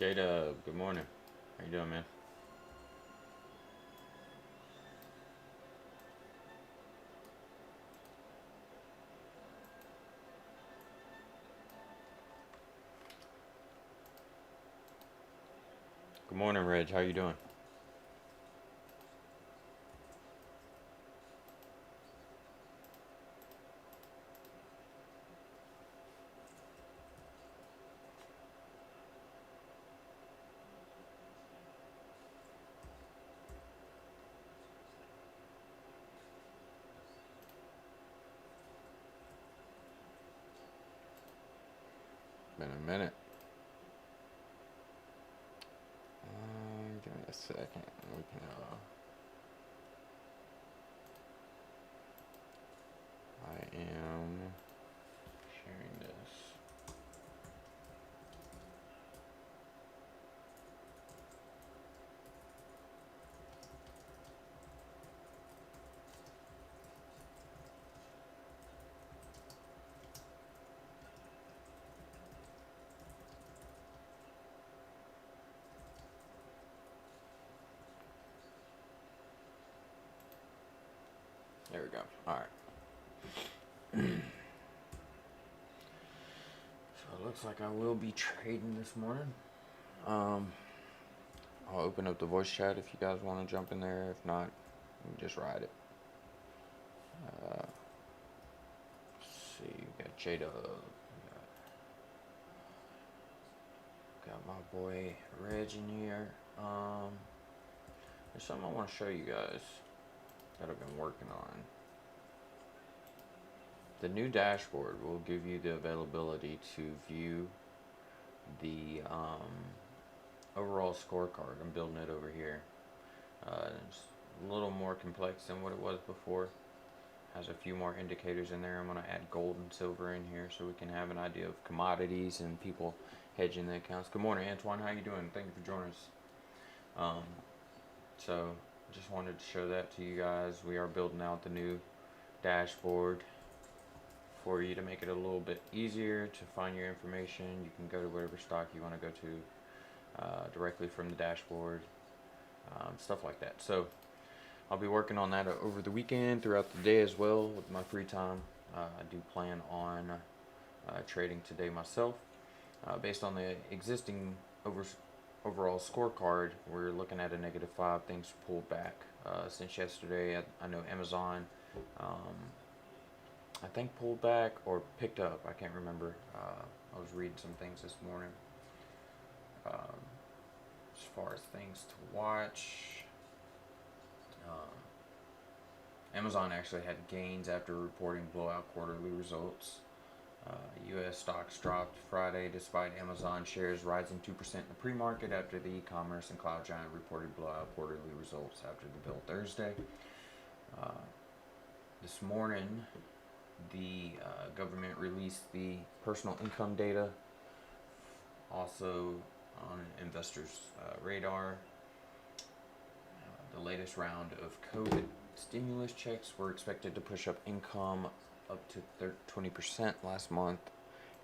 Jada, good morning. How you doing, man? Good morning, Reg. How you doing? Been a minute. Give me a second. We can. I am sharing this. There we go. All right. So it looks like I will be trading this morning. Um, I'll open up the voice chat if you guys want to jump in there. If not, you can just ride it. Let's see, we got Jada. Got my boy Reg in here. There's something I want to show you guys that I've been working on. The new dashboard will give you the availability to view the overall scorecard. I'm building it over here. It's a little more complex than what it was before. Has a few more indicators in there. I'm going to add gold and silver in here so we can have an idea of commodities and people hedging the accounts. Good morning, Antoine. How you doing? Thank you for joining us. So just wanted to show that to you guys. We are building out the new dashboard for you to make it a little bit easier to find your information. You can go to whatever stock you want to go to directly from the dashboard, stuff like that. So I'll be working on that over the weekend, throughout the day as well with my free time. I do plan on trading today myself. Based on the existing overall scorecard, we're looking at a -5. Things pulled back since yesterday. I know Amazon, I think pulled back or picked up. I can't remember. I was reading some things this morning. As far as things to watch, Amazon actually had gains after reporting blowout quarterly results. U.S. stocks dropped Friday despite Amazon shares rising 2% in the pre-market after the e-commerce and cloud giant reported blowout quarterly results after the bill Thursday. This morning, the government released the personal income data, also on investors' radar. The latest round of COVID stimulus checks were expected to push up income up to 20% last month,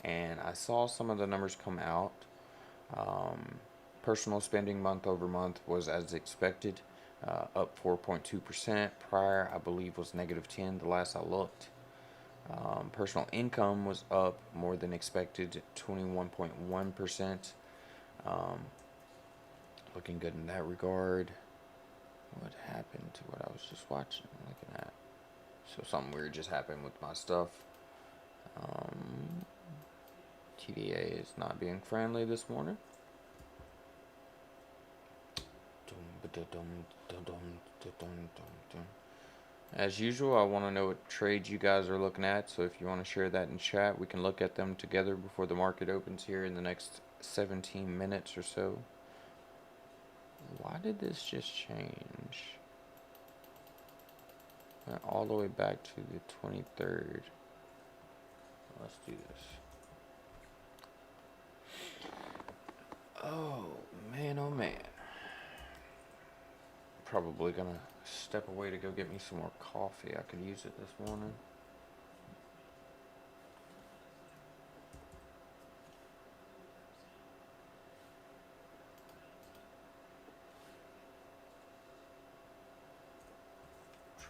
and I saw some of the numbers come out. Personal spending month over month was as expected, up 4.2%. Prior, I believe, was -10 the last I looked. Personal income was up more than expected, 21.1%. Looking good in that regard. What happened to what I was just watching, looking at? So something weird just happened with my stuff. TDA is not being friendly this morning. As usual, I want to know what trades you guys are looking at, so if you want to share that in chat, we can look at them together before the market opens here in the next 17 minutes or so. Why did this just change? Went all the way back to the 23rd. Let's do this. Oh man, oh man. Probably gonna step away to go get me some more coffee. I could use it this morning.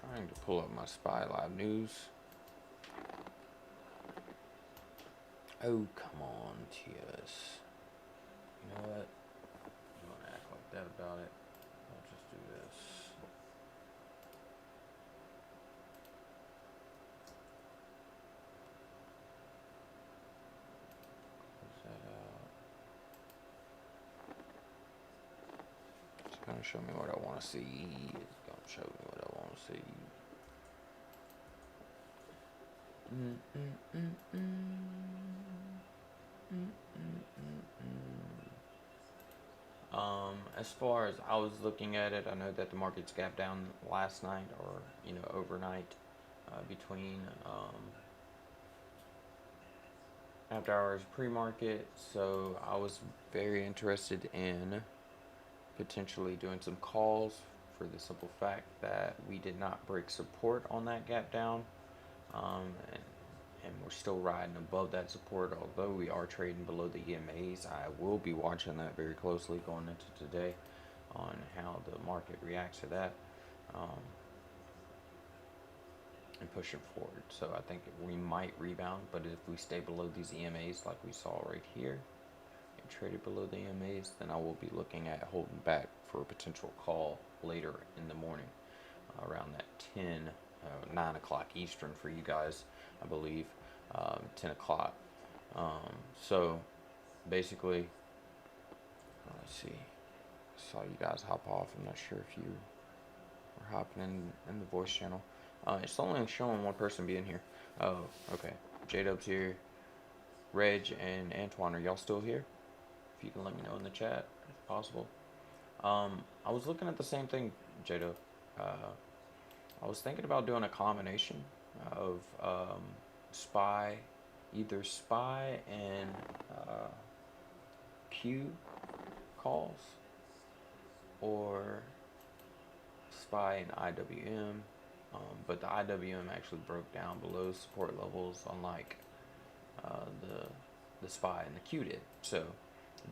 Trying to pull up my SPY Live news. Oh, come on, TS. You know what? I'm gonna act like that about it. I'll just do this. Close that out. It's gonna show me what I want to see. It's gonna show me what I want to see. As far as I was looking at it, I know that the market's gapped down last night, or overnight, between after hours pre-market. So I was very interested in potentially doing some calls for the simple fact that we did not break support on that gap down, and we're still riding above that support, although we are trading below the EMAs. I will be watching that very closely going into today on how the market reacts to that, and pushing forward. So I think we might rebound, but if we stay below these EMAs like we saw right here and traded below the EMAs, then I will be looking at holding back for a potential call later in the morning, around that 9 o'clock Eastern for you guys, I believe, 10 o'clock. So basically, let's see, I saw you guys hop off. I'm not sure if you were hopping in the voice channel. It's only showing one person being here. Oh, okay. J-Dub's here. Reg and Antoine, are y'all still here? If you can let me know in the chat, if possible. I was looking at the same thing, J-Dub. I was thinking about doing a combination of either SPY and Q calls, or SPY and IWM. But the IWM actually broke down below support levels, unlike the SPY and the Q did. So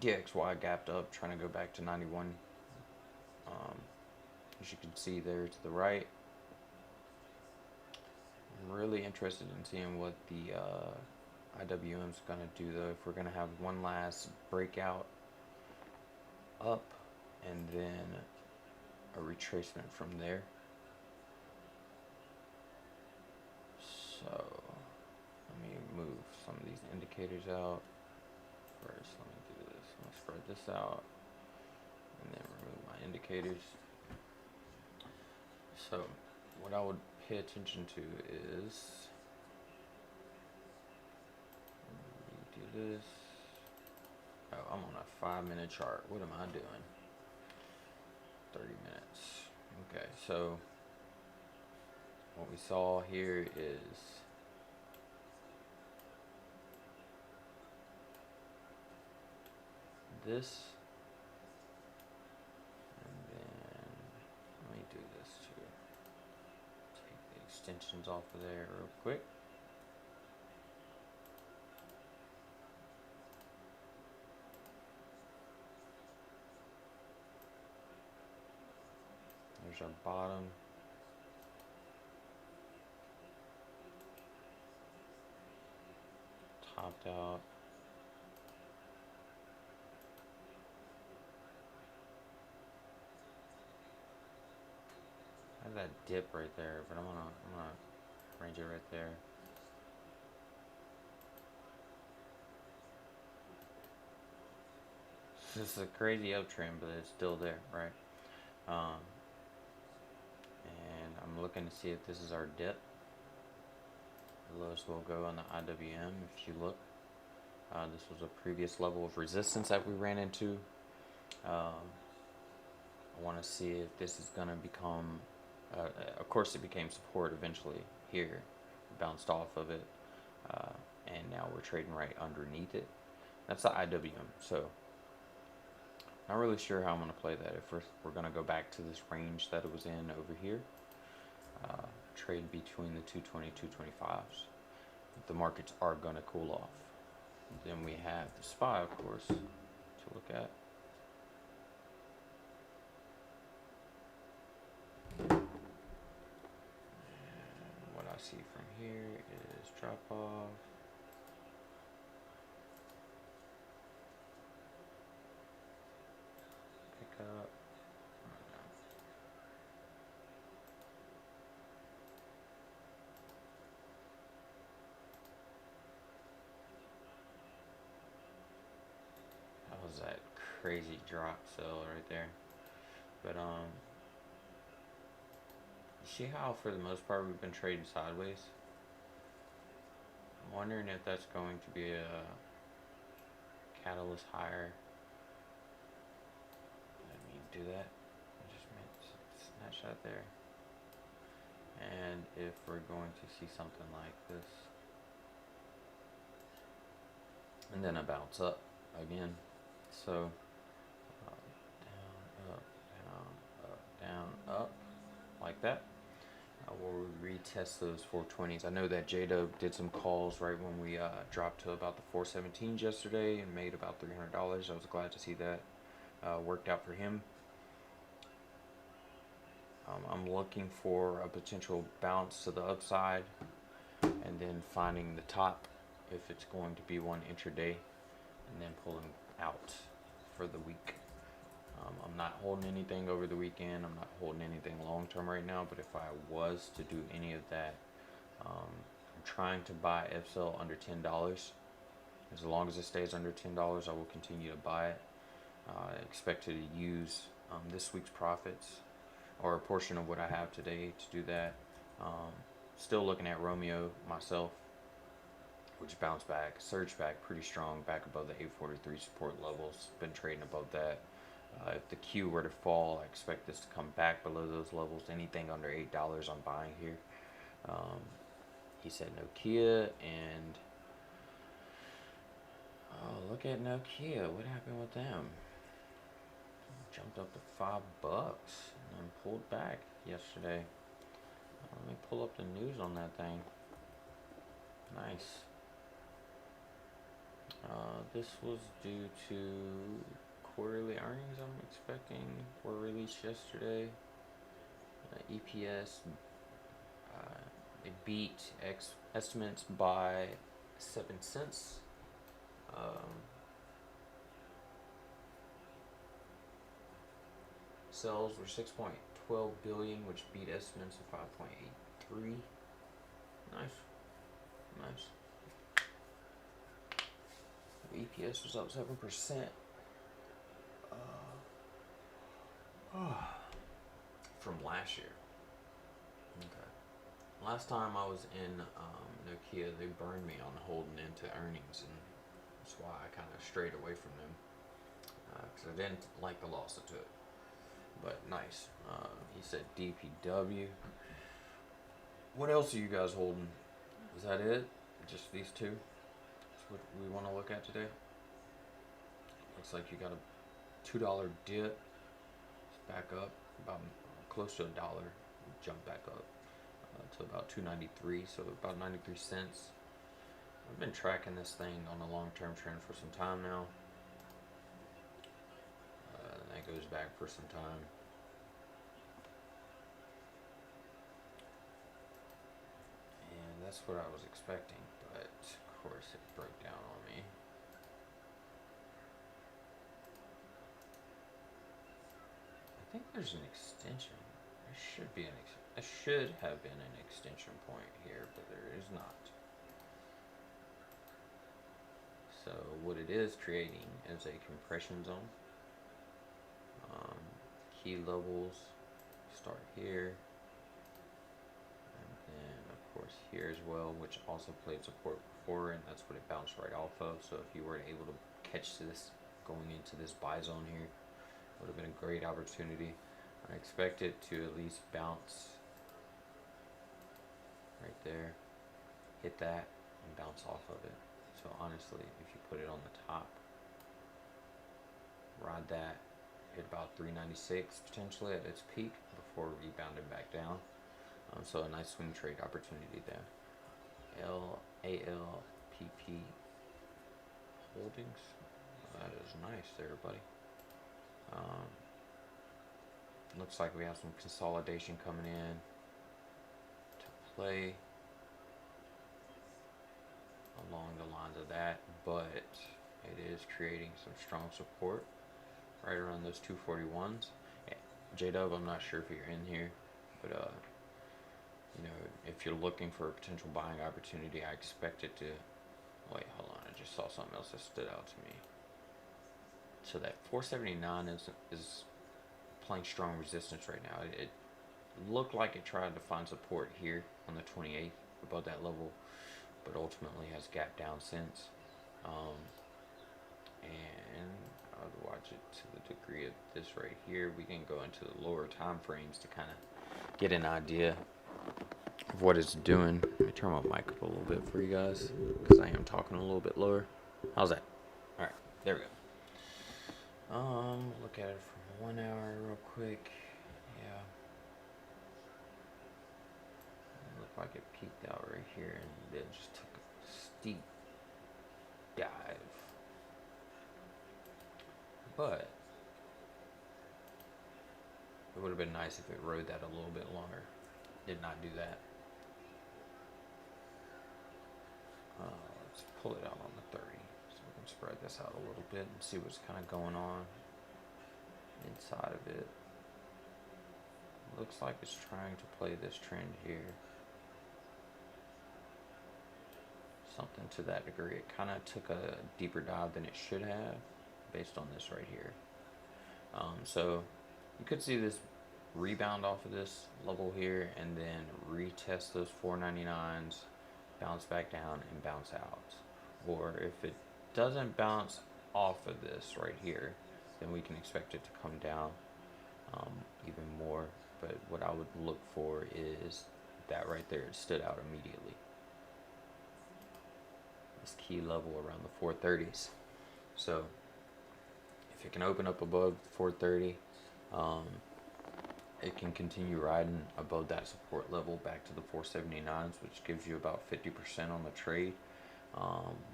DXY gapped up, trying to go back to 91. As you can see there to the right. I'm really interested in seeing what the IWM is going to do, though. If we're going to have one last breakout up and then a retracement from there. So let me move some of these indicators out. First, let me do this. I'm going to spread this out and then remove my indicators. So what I would pay attention to is, do this. Oh, I'm on a 5-minute chart. What am I doing? 30 minutes. Okay, so what we saw here is this, and then let me do this too. Take the extensions off of there real quick. There's our bottom. Topped out. I have that dip right there, but I'm gonna range it right there. This is a crazy uptrend, but it's still there, right? And I'm looking to see if this is our dip. The lowest will go on the IWM. If you look, this was a previous level of resistance that we ran into. I want to see if this is going to become, of course it became support eventually here, bounced off of it, and now we're trading right underneath it. That's the IWM. So not really sure how I'm going to play that. If we're going to go back to this range that it was in over here, trade between the 220, 225s. If the markets are going to cool off. Then we have the SPY, of course, to look at. I see from here is drop off. Pick up. That was that crazy drop sell right there. But you see how for the most part we've been trading sideways? I'm wondering if that's going to be a catalyst higher. Let me do that. I just made a snapshot there. And if we're going to see something like this. And then a bounce up again. So down, up, down, up, down, up, like that. We'll retest those 420s. I know that J-Dub did some calls right when we dropped to about the 417s yesterday and made about $300. I was glad to see that worked out for him. I'm looking for a potential bounce to the upside and then finding the top if it's going to be one intraday and then pulling out for the week. I'm not holding anything over the weekend. I'm not holding anything long term right now, but if I was to do any of that, I'm trying to buy FSL under $10. As long as it stays under $10, I will continue to buy it. I expect to use this week's profits or a portion of what I have today to do that. Still looking at Romeo myself, which bounced back, surged back pretty strong, back above the 843 support levels. Been trading above that. If the Q were to fall, I expect this to come back below those levels. Anything under $8 I'm buying here. He said Nokia, and oh, look at Nokia. What happened with them? Jumped up to $5 and then pulled back yesterday. Let me pull up the news on that thing. Nice. This was due to quarterly earnings I'm expecting were released yesterday. EPS, they beat estimates by 7 cents. Sales were 6.12 billion, which beat estimates of 5.83. Nice. EPS was up 7%. From last year. Okay. Last time I was in Nokia, they burned me on holding into earnings, and that's why I kind of strayed away from them because I didn't like the loss it took. But nice. He said DPW. What else are you guys holding? Is that it? Just these two? That's what we want to look at today. Looks like you got a $2 dip. It's back up about close to $1. Jump back up to about $2.93, so about 93 cents. I've been tracking this thing on a long-term trend for some time now. And that goes back for some time. And that's what I was expecting, but of course it broke down on me. I think there's an extension. There should be there should have been an extension point here, but there is not. So what it is creating is a compression zone. Key levels start here, and then of course here as well, which also played support before, and that's what it bounced right off of. So if you were able to catch this going into this buy zone here, it would have been a great opportunity. I expect it to at least bounce right there, hit that, and bounce off of it. So honestly, if you put it on the top, ride that, hit about 396 potentially at its peak before rebounding back down. So a nice swing trade opportunity there. LALPP Holdings. That is nice there, buddy. Looks like we have some consolidation coming in to play. along the lines of that, but it is creating some strong support right around those 241s. J-Dub, I'm not sure if you're in here, but if you're looking for a potential buying opportunity, I expect it to. Wait, hold on. I just saw something else that stood out to me. So that 479 is playing strong resistance right now. It looked like it tried to find support here on the 28th above that level, but ultimately has gapped down since. And I would watch it to the degree of this right here. We can go into the lower time frames to kind of get an idea of what it's doing. Let me turn my mic up a little bit for you guys because I am talking a little bit lower. How's that? All right, there we go. Look at it from 1 hour real quick. Yeah. It looked like it peaked out right here and then just took a steep dive. But it would have been nice if it rode that a little bit longer. Did not do that. Let's pull it out on the 30 so we can spread this out a little bit and see what's kind of going on inside of it. Looks like it's trying to play this trend here. Something to that degree. It kind of took a deeper dive than it should have based on this right here. So you could see this rebound off of this level here and then retest those 499s, bounce back down and bounce out. Or if it doesn't bounce off of this right here, then we can expect it to come down even more. But what I would look for is that right there, it stood out immediately. This key level around the 430s. So if it can open up above 430, it can continue riding above that support level back to the 479s, which gives you about 50% on the trade,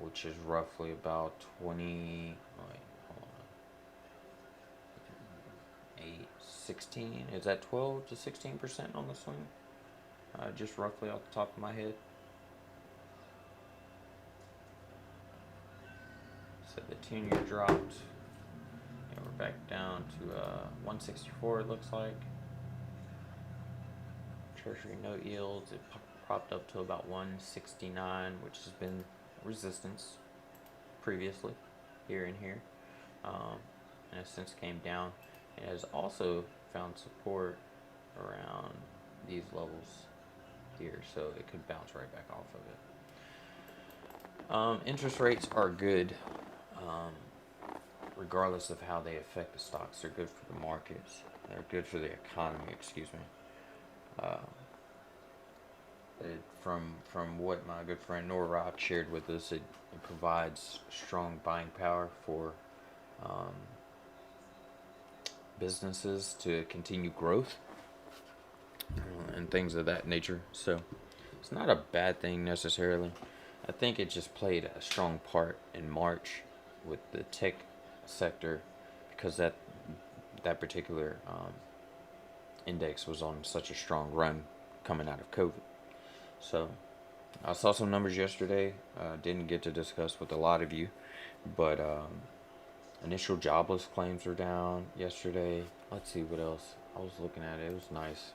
which is roughly about 16. Is that 12 to 16% on the swing? Just roughly off the top of my head. So the 10-year dropped. And we're back down to 164, it looks like. Treasury note yields, it propped up to about 169, which has been resistance previously, here and here. And it since came down. It has also found support around these levels here, so it could bounce right back off of it. Interest rates are good, regardless of how they affect the stocks. They're good for the markets. They're good for the economy, excuse me. From what my good friend Nora Rock shared with us, it provides strong buying power for businesses to continue growth and things of that nature. So it's not a bad thing necessarily. I think it just played a strong part in March with the tech sector because that particular index was on such a strong run coming out of COVID. So I saw some numbers yesterday. Didn't get to discuss with a lot of you, but initial jobless claims were down yesterday. Let's see what else. I was looking at it. It was nice.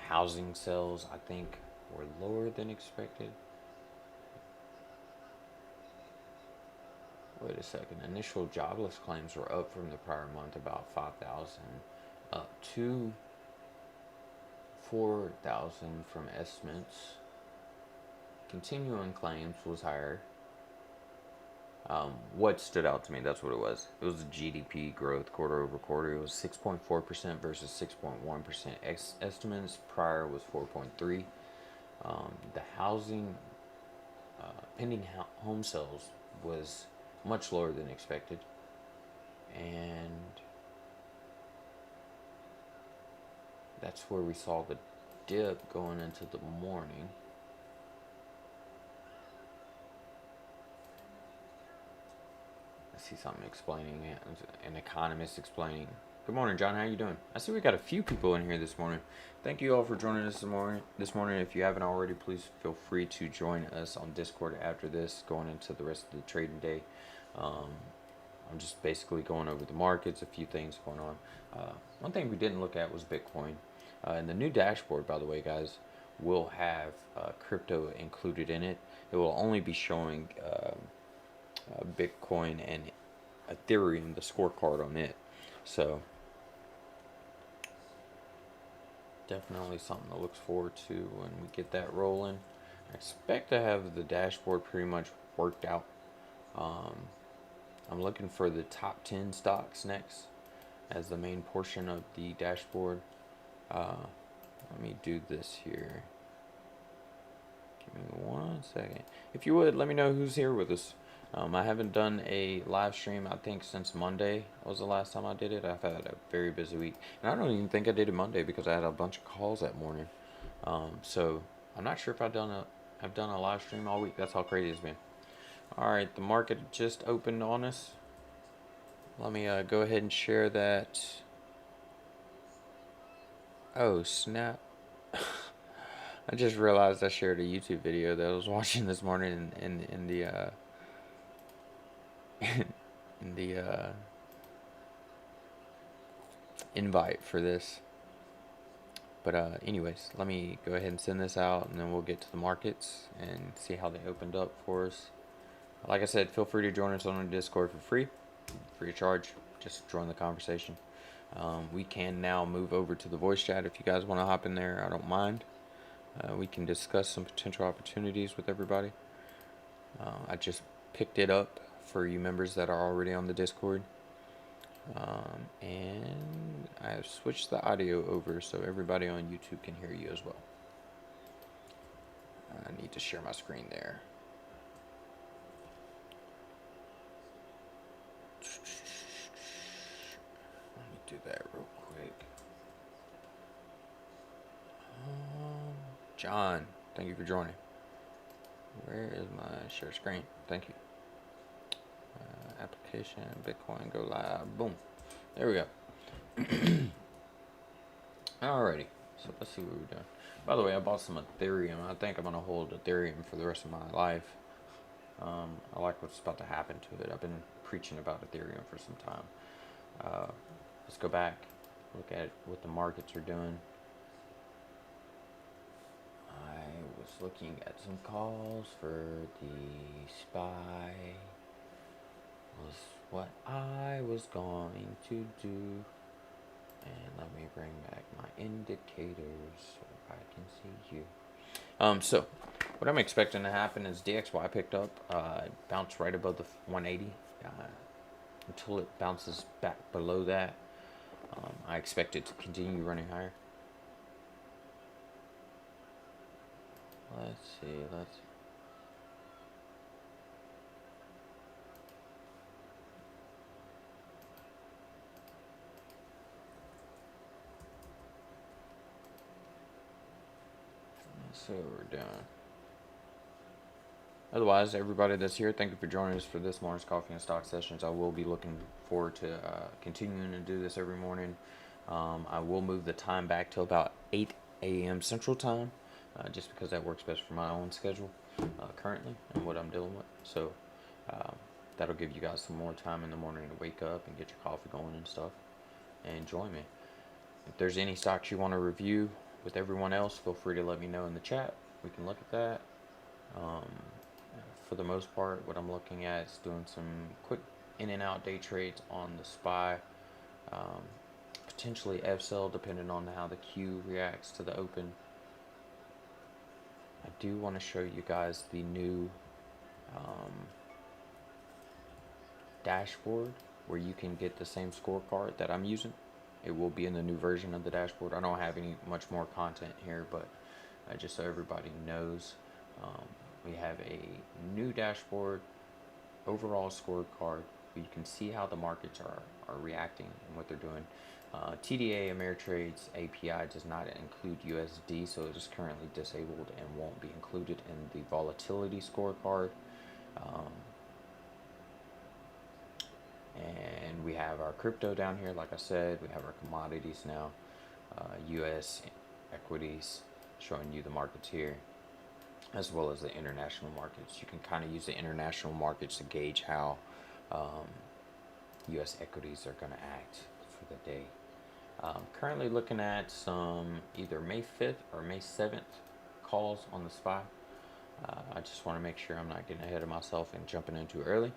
Housing sales, I think, were lower than expected. Wait a second. Initial jobless claims were up from the prior month about 5,000, up to 4,000 from estimates. Continuing claims was higher. What stood out to me, that's what it was. It was the GDP growth quarter over quarter. It was 6.4% versus 6.1%. Estimates prior was 4.3. The housing, pending home sales was much lower than expected. And that's where we saw the dip going into the morning. I see something explaining it, an economist explaining Good morning, John. How you doing? I see we got a few people in here this morning. Thank you all for joining us this morning. If you haven't already, please feel free to join us on Discord after this, going into the rest of the trading day. Um, I'm just basically going over the markets, a few things going on. One thing we didn't look at was Bitcoin. And the new dashboard, by the way, guys, will have crypto included in it. It will only be showing Bitcoin and Ethereum, the scorecard on it. So definitely something to look forward to when we get that rolling. I expect to have the dashboard pretty much worked out. I'm looking for the top 10 stocks next as the main portion of the dashboard. Let me do this here. Give me 1 second. If you would, let me know who's here with us. I haven't done a live stream, I think, since Monday was the last time I did it. I've had a very busy week. And I don't even think I did it Monday because I had a bunch of calls that morning. So I'm not sure if I've done a live stream all week. That's how crazy it's been. Alright, the market just opened on us. Let me go ahead and share that. Oh, snap. I just realized I shared a YouTube video that I was watching this morning in the in the invite for this. But anyways, let me go ahead and send this out, and then we'll get to the markets and see how they opened up for us. Like I said, feel free to join us on our Discord for free of charge. Just join the conversation. We can now move over to the voice chat if you guys want to hop in there. I don't mind. We can discuss some potential opportunities with everybody. I just picked it up for you members that are already on the Discord. And I've switched the audio over so everybody on YouTube can hear you as well. I need to share my screen there. Let me do that real quick. John, thank you for joining. Where is my share screen? Thank you. Application, Bitcoin, go live. Boom. There we go. Alrighty. So let's see what we're doing. By the way, I bought some Ethereum. I think I'm going to hold Ethereum for the rest of my life. I like what's about to happen to it. I've been preaching about Ethereum for some time. Let's go back, look at what the markets are doing. I was looking at some calls for the SPY. Was what I was going to do. And let me bring back my indicators so I can see you. So what I'm expecting to happen is DXY picked up, bounced right above the 180 until it bounces back below that. I expect it to continue running higher. Let's see. So we're doing. Otherwise, everybody that's here, thank you for joining us for this morning's Coffee and Stock Sessions. I will be looking forward to continuing to do this every morning. I will move the time back to about 8 a.m. Central Time, just because that works best for my own schedule currently and what I'm dealing with. So that'll give you guys some more time in the morning to wake up and get your coffee going and stuff and join me. If there's any stocks you want to review with everyone else, feel free to let me know in the chat. We can look at that. For the most part, what I'm looking at is doing some quick in and out day trades on the SPY, potentially FSL depending on how the Q reacts to the open. I do want to show you guys the new dashboard where you can get the same scorecard that I'm using. It will be in the new version of the dashboard. I don't have any much more content here, but just so everybody knows, we have a new dashboard, overall scorecard. You can see how the markets are reacting and what they're doing. TDA Ameritrade's API does not include USD, so it is currently disabled and won't be included in the volatility scorecard. And we have our crypto down here, like I said. We have our commodities now, U.S. equities, showing you the markets here, as well as the international markets. You can kind of use the international markets to gauge how U.S. equities are going to act for the day. Currently looking at some either May 5th or May 7th calls on the SPY. I just want to make sure I'm not getting ahead of myself and jumping in too early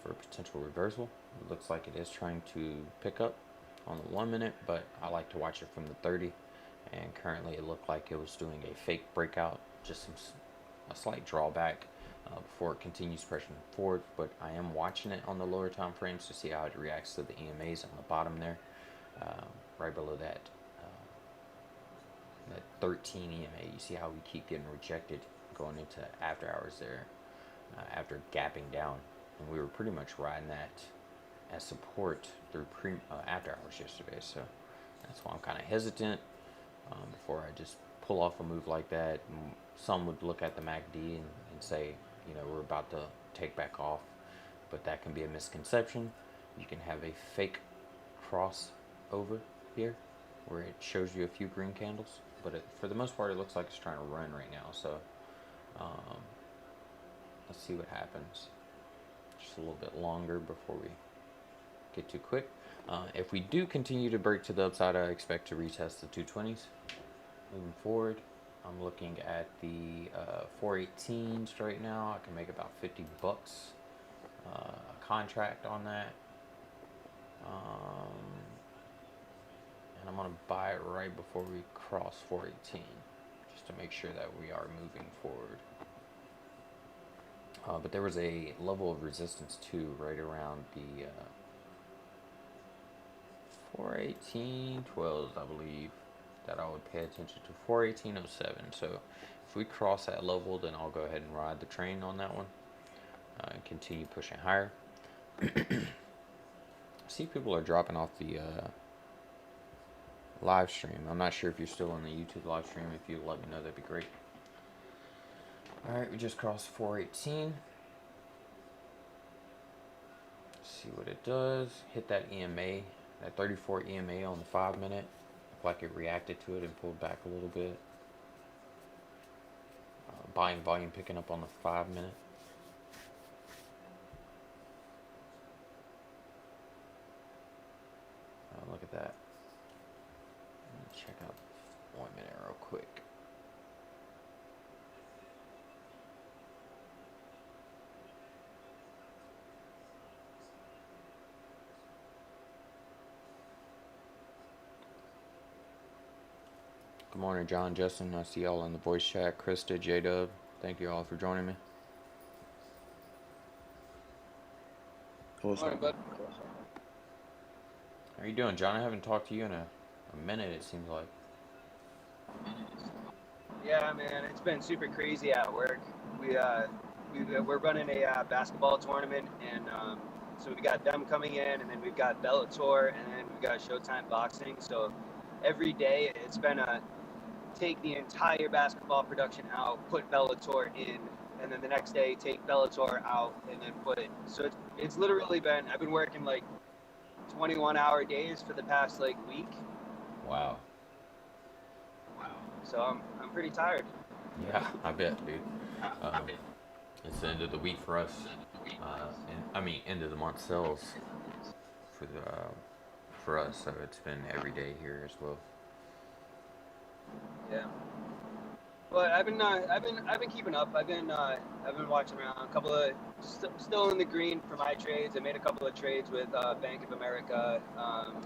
for a potential reversal. It looks like it is trying to pick up on the 1 minute, but I like to watch it from the 30. And currently it looked like it was doing a fake breakout, just a slight drawback before it continues pressing forward. But I am watching it on the lower time frames to see how it reacts to the EMAs on the bottom there, right below that 13 EMA. You see how we keep getting rejected going into after hours there, after gapping down, and we were pretty much riding that as support through after hours yesterday. So that's why I'm kind of hesitant before I just pull off a move like that. And some would look at the MACD and say, you know, we're about to take back off, but that can be a misconception. You can have a fake cross over here where it shows you a few green candles, but for the most part it looks like it's trying to run right now. So let's see what happens. Just a little bit longer before we get too quick. If we do continue to break to the upside, I expect to retest the 220s. Moving forward, I'm looking at the 418s right now. I can make about $50 a contract on that. And I'm going to buy it right before we cross 418, just to make sure that we are moving forward. But there was a level of resistance too, right around the 418.12, I believe, that I would pay attention to. 418.07. So if we cross that level, then I'll go ahead and ride the train on that one and continue pushing higher. I see people are dropping off the live stream. I'm not sure if you're still on the YouTube live stream. If you let me know, that'd be great. Alright, we just crossed 418. See what it does. Hit that EMA, that 34 EMA on the 5 minute. Looked like it reacted to it and pulled back a little bit. Buying volume picking up on the 5 minute. Look at that. Let me check out 1 minute real quick. Good morning, John, Justin. I see y'all in the voice chat. Krista, J-Dub, thank you all for joining me. Morning, bud. How are you doing, John? I haven't talked to you in a minute, it seems like. Yeah, man, it's been super crazy at work. We're running a basketball tournament, and so we got them coming in, and then we've got Bellator, and then we've got Showtime boxing. So every day it's been take the entire basketball production out, put Bellator in, and then the next day take Bellator out, and then put it. So it's literally been, I've been working like 21-hour days for the past like week. Wow. So I'm pretty tired. Yeah, I bet, dude. It's the end of the week for us. End of the month sales for us. So it's been every day here as well. Yeah. But I've been keeping up. I've been watching around. A couple of still in the green for my trades. I made a couple of trades with Bank of America.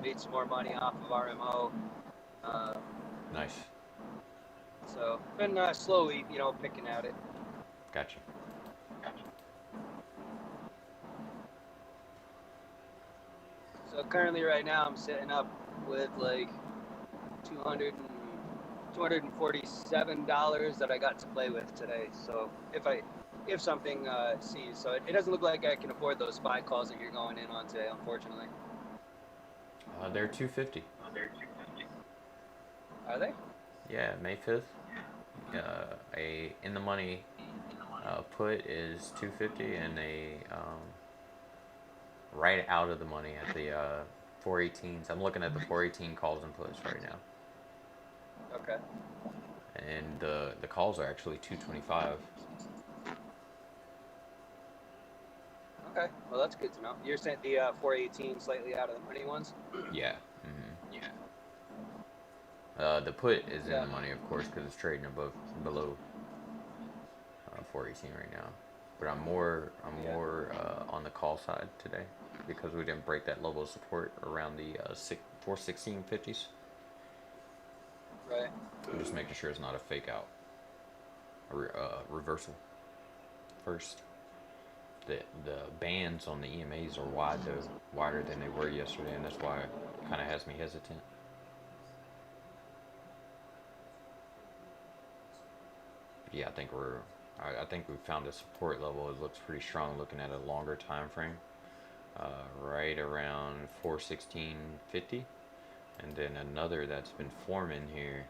Made some more money off of RMO. Nice. So been slowly, picking at it. Gotcha. So currently, right now, I'm sitting up with like $247 that I got to play with today. So if something sees, so it doesn't look like I can afford those SPY calls that you're going in on today, unfortunately. They're 250. Are they? Yeah, May 5th. A in the money put is 250, and right out of the money at the 418s. I'm looking at the 418 calls and puts right now, Okay. and the calls are actually 225. Okay. Well, that's good to know. You're saying the 418 slightly out of the money ones? Yeah. Hmm. Yeah. The put is in Yeah. the money, of course, because it's trading below 418 right now. But I'm Yeah. more on the call side today because we didn't break that level of support around the 416.50s. Right. I'm just making sure it's not a fake out, reversal first. The bands on the EMAs are wide though, wider than they were yesterday, and that's why it kind of has me hesitant. But yeah, I think we found a support level. It looks pretty strong looking at a longer time frame, right around 416.50, and then another that's been forming here,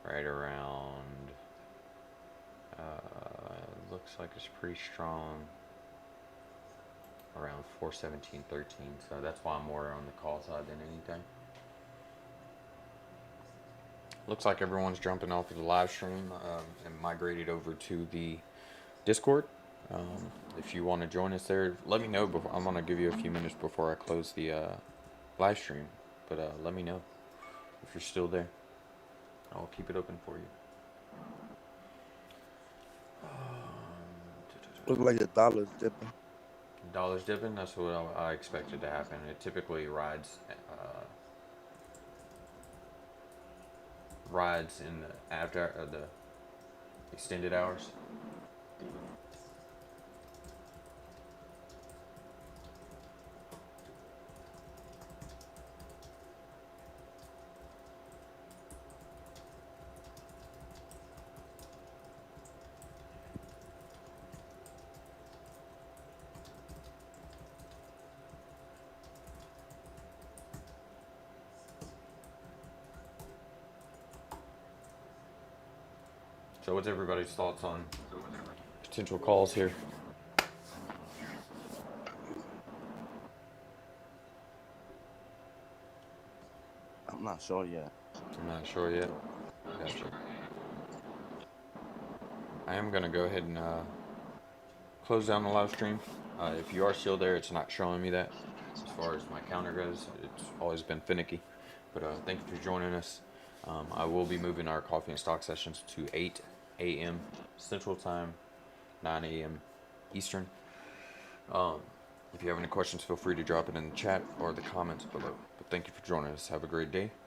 right around. Looks like it's pretty strong around 417.13. So that's why I'm more on the call side than anything. Looks like everyone's jumping off of the live stream and migrated over to the Discord. If you want to join us there, let me know. I'm gonna give you a few minutes before I close the live stream, but let me know if you're still there. I'll keep it open for you. Look like the dollar's dipping. Dollars dipping. That's what I expected to happen. It typically rides in the after the extended hours. So, what's everybody's thoughts on potential calls here? I'm not sure yet. I'm not sure yet. Gotcha. I am gonna go ahead and close down the live stream. If you are still there, it's not showing me that. As far as my counter goes, it's always been finicky. But thank you for joining us. I will be moving our coffee and stock sessions to 8 a.m. Central Time, 9 a.m. Eastern. If you have any questions, feel free to drop it in the chat or the comments below. But thank you for joining us. Have a great day.